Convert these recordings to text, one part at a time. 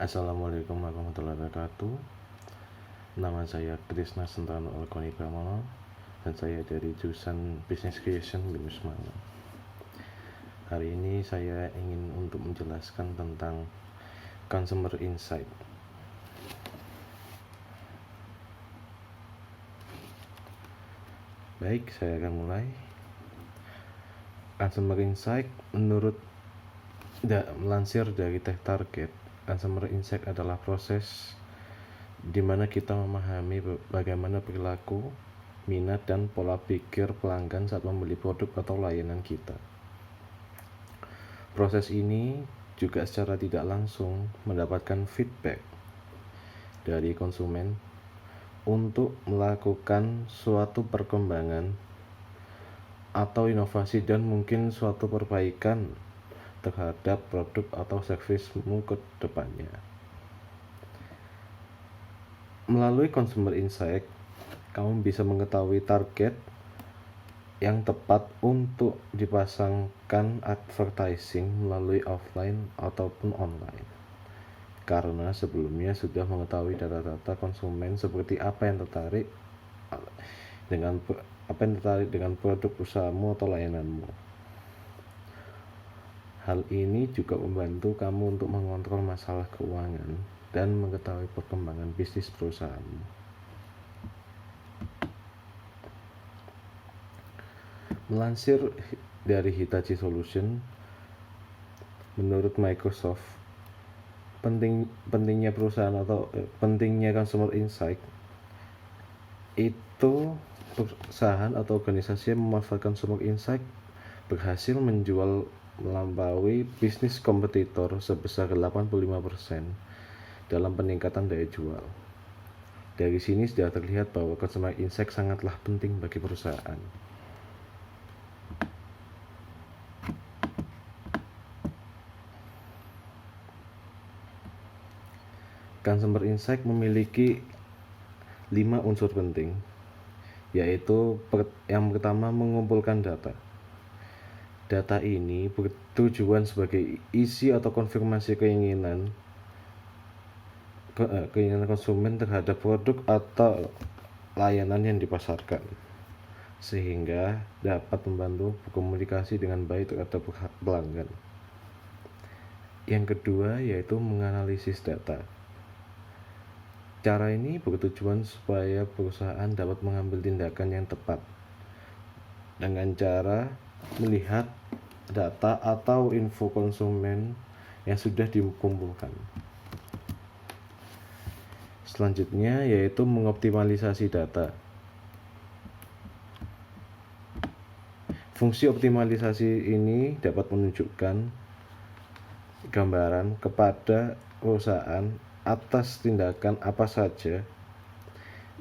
Assalamualaikum warahmatullahi wabarakatuh. Nama saya Krisna Sentano Alkoni Pramono dan saya dari jurusan Business Creation BEM Semarang. Hari ini saya ingin untuk menjelaskan tentang Consumer Insight. Baik, saya akan mulai. Consumer Insight melansir dari TechTarget, Consumer Insight adalah proses di mana kita memahami bagaimana perilaku, minat, dan pola pikir pelanggan saat membeli produk atau layanan kita. Proses ini juga secara tidak langsung mendapatkan feedback dari konsumen untuk melakukan suatu perkembangan atau inovasi dan mungkin suatu perbaikan terhadap produk atau servismu ke depannya. Melalui Consumer Insight, kamu bisa mengetahui target yang tepat untuk dipasangkan advertising melalui offline ataupun online. Karena sebelumnya sudah mengetahui data-data konsumen seperti apa yang tertarik dengan produk usahamu atau layananmu. Hal ini juga membantu kamu untuk mengontrol masalah keuangan dan mengetahui perkembangan bisnis perusahaanmu. Melansir dari Hitachi Solution, menurut Microsoft, pentingnya Consumer Insight itu perusahaan atau organisasi yang memanfaatkan Consumer Insight berhasil menjual melampaui bisnis kompetitor sebesar 85% dalam peningkatan daya jual. Dari sini sudah terlihat bahwa Consumer Insight sangatlah penting bagi perusahaan. Consumer Insight memiliki 5 unsur penting, yaitu yang pertama mengumpulkan data. Data ini bertujuan sebagai isi atau konfirmasi keinginan konsumen terhadap produk atau layanan yang dipasarkan, sehingga dapat membantu berkomunikasi dengan baik terhadap pelanggan. Yang kedua yaitu menganalisis data. Cara ini bertujuan supaya perusahaan dapat mengambil tindakan yang tepat dengan cara melihat data atau info konsumen yang sudah dikumpulkan. Selanjutnya yaitu mengoptimalisasi data. Fungsi optimalisasi ini dapat menunjukkan gambaran kepada perusahaan atas tindakan apa saja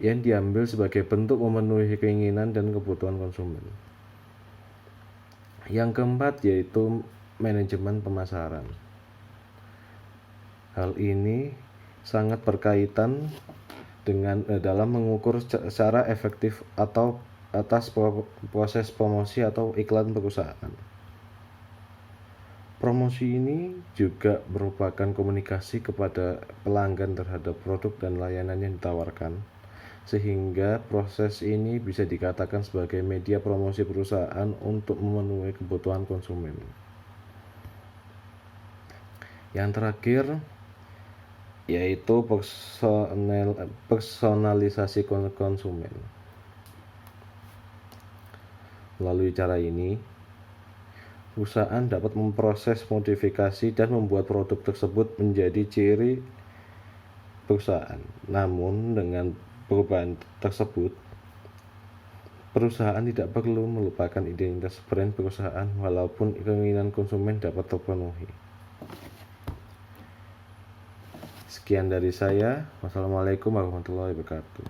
yang diambil sebagai bentuk memenuhi keinginan dan kebutuhan konsumen. Yang keempat yaitu manajemen pemasaran. Hal ini sangat berkaitan dengan dalam mengukur secara efektif atau atas proses promosi atau iklan perusahaan. Promosi ini juga merupakan komunikasi kepada pelanggan terhadap produk dan layanan yang ditawarkan, sehingga proses ini bisa dikatakan sebagai media promosi perusahaan untuk memenuhi kebutuhan konsumen. Yang terakhir yaitu personalisasi konsumen. Melalui cara ini, perusahaan dapat memproses modifikasi dan membuat produk tersebut menjadi ciri perusahaan. Namun dengan perubahan tersebut, perusahaan tidak perlu melupakan identitas brand perusahaan walaupun keinginan konsumen dapat terpenuhi. Sekian dari saya. Wassalamualaikum warahmatullahi wabarakatuh.